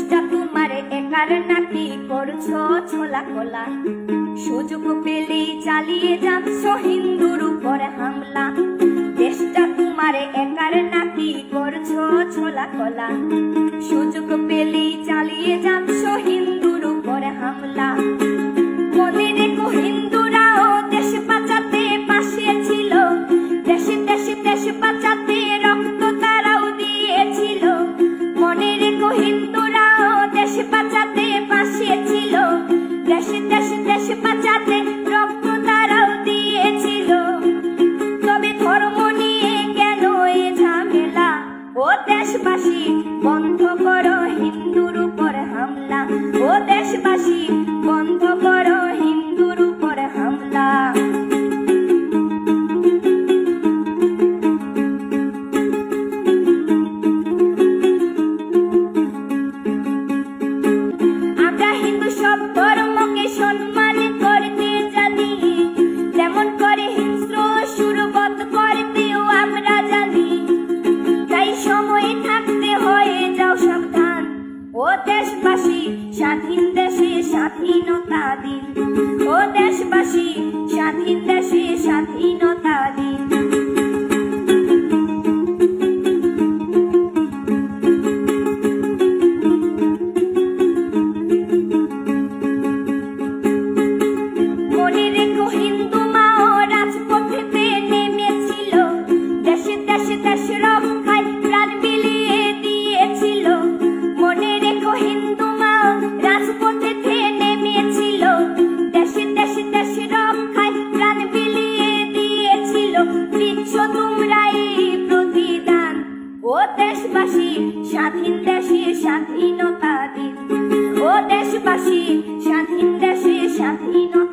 দেশটা তোমার একার নাকি করছো ছোলা খোলা, সুযোগ পেলেই চালিয়ে যাচ্ছ হিন্দুর উপর হামলা। দেশটা তোমার একার নাকি করছো ছোলা খোলা, সুযোগ পেলেই চালিয়ে যাচ্ছ হিন্দুর উপর হামলা। মনে রেখো হিন্দুরাও দেশ বাঁচাতে পাশে ছিল, দেশে দেশে দেশ বাঁচাতে রক্ত তারাও দিয়েছিল। মনে রেখো হিন্দুরাও দেশ বাঁচাতে পাশে ছিল, দেশে দেশে দেশ বাঁচাতে রক্ত তারাও দিয়েছিল। তবে ধর্ম নিয়ে কেন এ ঝামেলা? ও দেশবাসী বন্ধ করো হিন্দুর উপর হামলা, ও দেশবাসী বন্ধ করো হিন্দুর উপর হামলা। আমরা হিন্দু সব ধর্মকে সম্মান করতে জানি, যেমন করে হিংস্র সুরবত করতেও আমরা জানি। তাই সময় থাকতে হয়ে যাও সাবধান, ও দেশবাসী স্বাধীন দেশে স্বাধীনতা দিন, ও দেশবাসী স্বাধীন দেশে স্বাধীনতা দিন। মনে রেখো হিন্দু মাও রাজপথেতে নেমেছিল, দেশে দেশে দেশ রক্ষায় প্রাণ বিলিয়ে দিয়েছিল। মনে রেখো হিন্দু মাও রাজপথেতে নেমেছিল, দেশে দেশে দেশ রক্ষায় প্রাণ বিলিয়ে দিয়েছিল। দিচ্ছ তোমরা এই প্রতিদান, ও দেশবাসী স্বাধীন দেশে স্বাধীনতা দিন, ও দেশবাসী স্বাধীন দেশে স্বাধীনতা